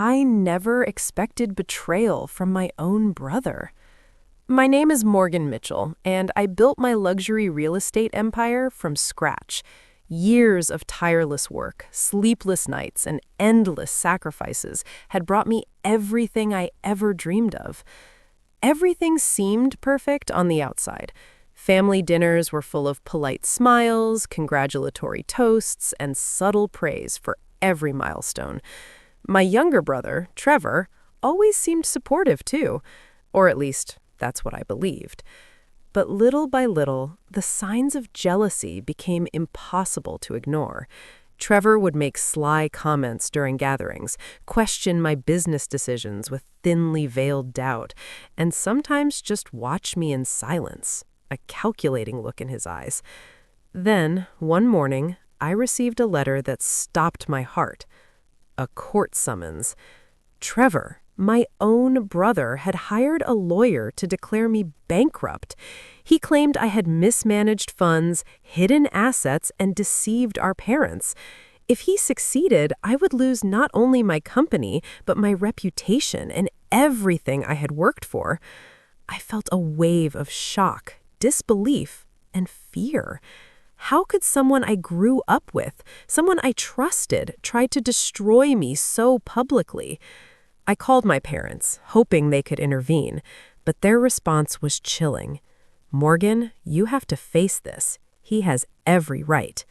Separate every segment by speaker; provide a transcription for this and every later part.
Speaker 1: I never expected betrayal from my own brother. My name is Morgan Mitchell, and I built my luxury real estate empire from scratch. Years of tireless work, sleepless nights, and endless sacrifices had brought me everything I ever dreamed of. Everything seemed perfect on the outside. Family dinners were full of polite smiles, congratulatory toasts, and subtle praise for every milestone. My younger brother, Trevor, always seemed supportive too, or at least that's what I believed. But little by little, the signs of jealousy became impossible to ignore. Trevor would make sly comments during gatherings, question my business decisions with thinly veiled doubt, and sometimes just watch me in silence, a calculating look in his eyes. Then, one morning, I received a letter that stopped my heart. A court summons. Trevor, my own brother, had hired a lawyer to declare me bankrupt. He claimed I had mismanaged funds, hidden assets, and deceived our parents. If he succeeded, I would lose not only my company, but my reputation and everything I had worked for. I felt a wave of shock, disbelief, and fear. How could someone I grew up with, someone I trusted, try to destroy me so publicly? I called my parents, hoping they could intervene, but their response was chilling. Morgan, you have to face this. He has every right.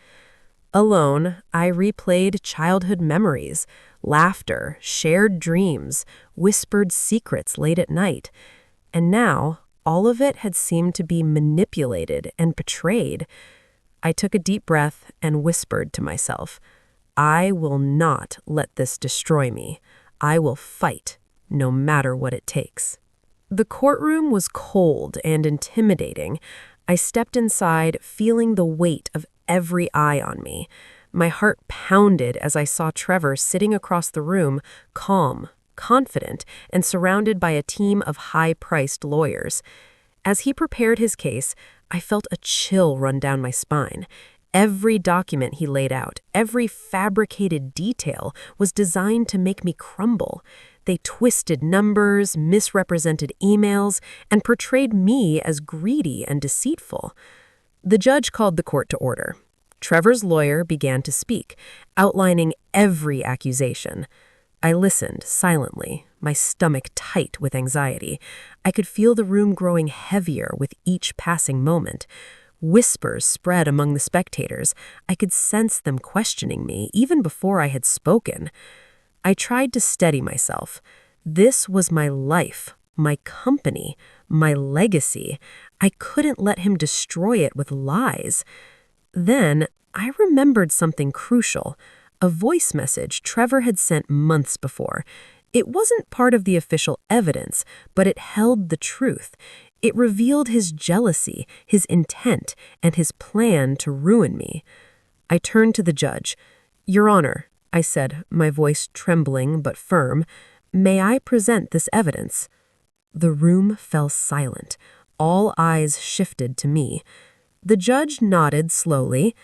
Speaker 1: Alone, I replayed childhood memories, laughter, shared dreams, whispered secrets late at night. And now, all of it had seemed to be manipulated and betrayed. I took a deep breath and whispered to myself, I will not let this destroy me. I will fight, no matter what it takes. The courtroom was cold and intimidating. I stepped inside, feeling the weight of every eye on me. My heart pounded as I saw Trevor sitting across the room, calm, confident, and surrounded by a team of high-priced lawyers. As he prepared his case, I felt a chill run down my spine. Every document he laid out, every fabricated detail was designed to make me crumble. They twisted numbers, misrepresented emails, and portrayed me as greedy and deceitful. The judge called the court to order. Trevor's lawyer began to speak, outlining every accusation. I listened silently, my stomach tight with anxiety. I could feel the room growing heavier with each passing moment. Whispers spread among the spectators. I could sense them questioning me even before I had spoken. I tried to steady myself. This was my life, my company, my legacy. I couldn't let him destroy it with lies. Then I remembered something crucial, a voice message Trevor had sent months before. It wasn't part of the official evidence, but it held the truth. It revealed his jealousy, his intent, and his plan to ruin me. I turned to the judge. Your Honor, I said, my voice trembling but firm, may I present this evidence? The room fell silent. All eyes shifted to me. The judge nodded slowly.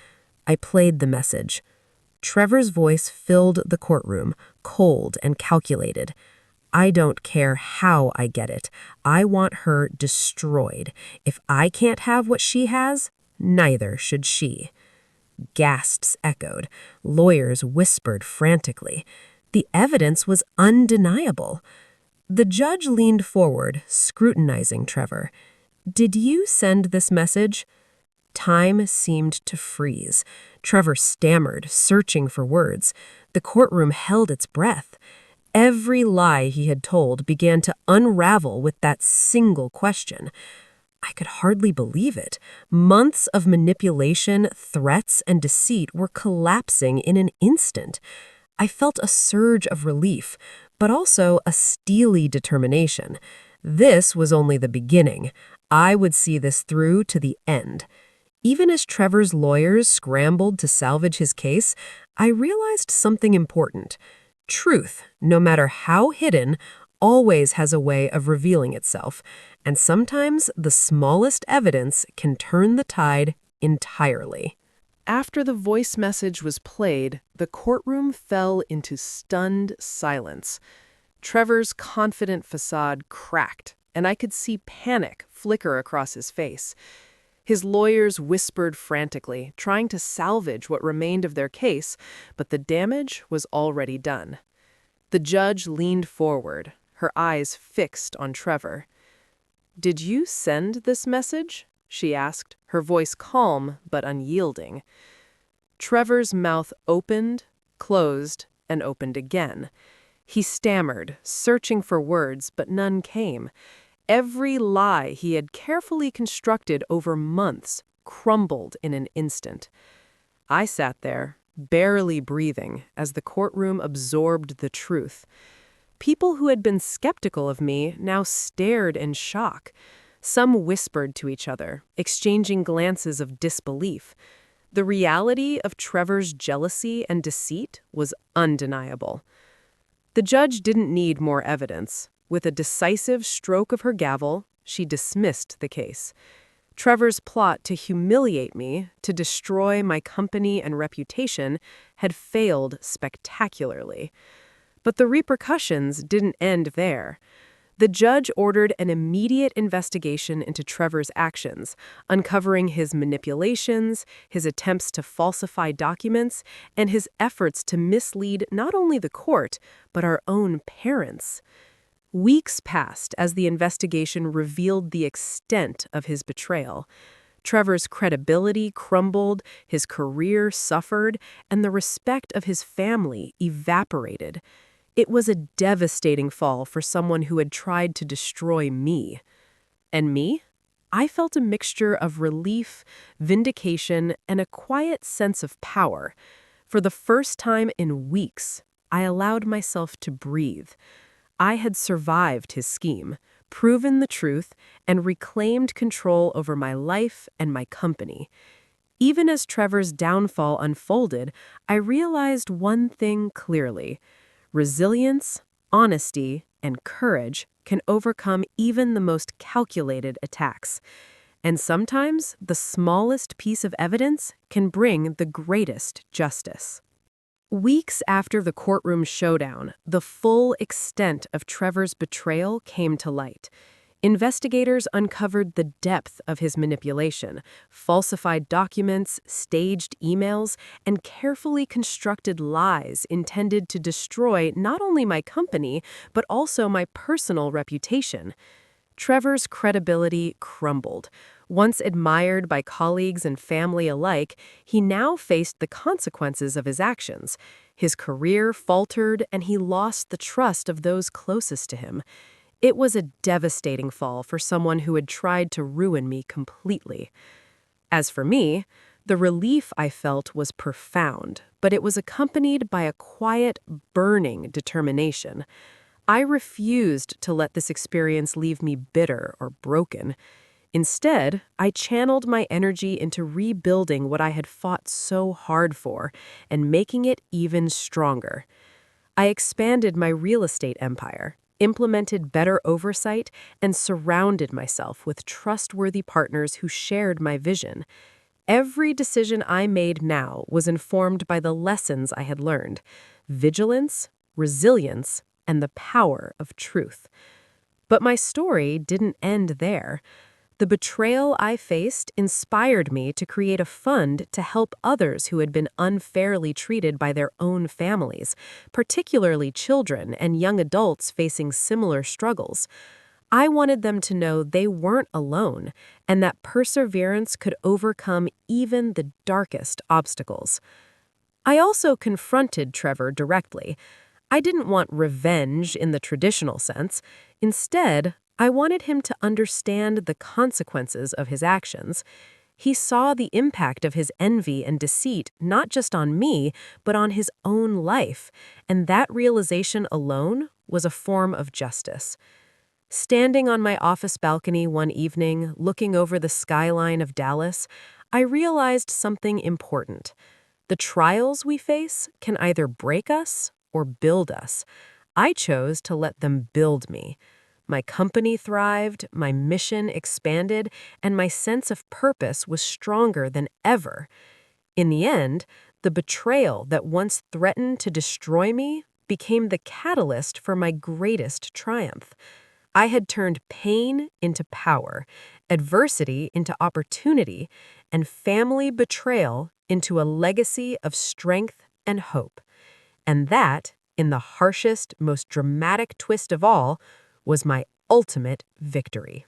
Speaker 1: I played the message. Trevor's voice filled the courtroom, cold and calculated. I don't care how I get it. I want her destroyed. If I can't have what she has, neither should she. Gasps echoed. Lawyers whispered frantically. The evidence was undeniable. The judge leaned forward, scrutinizing Trevor. Did you send this message? Time seemed to freeze. Trevor stammered, searching for words. The courtroom held its breath. Every lie he had told began to unravel with that single question. I could hardly believe it. Months of manipulation, threats, and deceit were collapsing in an instant. I felt a surge of relief, but also a steely determination. This was only the beginning. I would see this through to the end. Even as Trevor's lawyers scrambled to salvage his case, I realized something important. Truth, no matter how hidden, always has a way of revealing itself, and sometimes the smallest evidence can turn the tide entirely. After the voice message was played, the courtroom fell into stunned silence. Trevor's confident facade cracked, and I could see panic flicker across his face. His lawyers whispered frantically, trying to salvage what remained of their case, but the damage was already done. The judge leaned forward, her eyes fixed on Trevor. "Did you send this message?" she asked, her voice calm but unyielding. Trevor's mouth opened, closed, and opened again. He stammered, searching for words, but none came. Every lie he had carefully constructed over months crumbled in an instant. I sat there, barely breathing, as the courtroom absorbed the truth. People who had been skeptical of me now stared in shock. Some whispered to each other, exchanging glances of disbelief. The reality of Trevor's jealousy and deceit was undeniable. The judge didn't need more evidence. With a decisive stroke of her gavel, she dismissed the case. Trevor's plot to humiliate me, to destroy my company and reputation, had failed spectacularly. But the repercussions didn't end there. The judge ordered an immediate investigation into Trevor's actions, uncovering his manipulations, his attempts to falsify documents, and his efforts to mislead not only the court, but our own parents. Weeks passed as the investigation revealed the extent of his betrayal. Trevor's credibility crumbled, his career suffered, and the respect of his family evaporated. It was a devastating fall for someone who had tried to destroy me. And me? I felt a mixture of relief, vindication, and a quiet sense of power. For the first time in weeks, I allowed myself to breathe. I had survived his scheme, proven the truth, and reclaimed control over my life and my company. Even as Trevor's downfall unfolded, I realized one thing clearly. Resilience, honesty, and courage can overcome even the most calculated attacks. And sometimes the smallest piece of evidence can bring the greatest justice. Weeks after the courtroom showdown, the full extent of Trevor's betrayal came to light. Investigators uncovered the depth of his manipulation, falsified documents, staged emails, and carefully constructed lies intended to destroy not only my company, but also my personal reputation. Trevor's credibility crumbled. Once admired by colleagues and family alike, he now faced the consequences of his actions. His career faltered, and he lost the trust of those closest to him. It was a devastating fall for someone who had tried to ruin me completely. As for me, the relief I felt was profound, but it was accompanied by a quiet, burning determination. I refused to let this experience leave me bitter or broken. Instead, I channeled my energy into rebuilding what I had fought so hard for and making it even stronger. I expanded my real estate empire, implemented better oversight, and surrounded myself with trustworthy partners who shared my vision. Every decision I made now was informed by the lessons I had learned: vigilance, resilience, and the power of truth. But my story didn't end there. The betrayal I faced inspired me to create a fund to help others who had been unfairly treated by their own families, particularly children and young adults facing similar struggles. I wanted them to know they weren't alone and that perseverance could overcome even the darkest obstacles. I also confronted Trevor directly. I didn't want revenge in the traditional sense. Instead, I wanted him to understand the consequences of his actions. He saw the impact of his envy and deceit not just on me, but on his own life, and that realization alone was a form of justice. Standing on my office balcony one evening, looking over the skyline of Dallas, I realized something important. The trials we face can either break us or build us. I chose to let them build me. My company thrived, my mission expanded, and my sense of purpose was stronger than ever. In the end, the betrayal that once threatened to destroy me became the catalyst for my greatest triumph. I had turned pain into power, adversity into opportunity, and family betrayal into a legacy of strength and hope. And that, in the harshest, most dramatic twist of all, was my ultimate victory.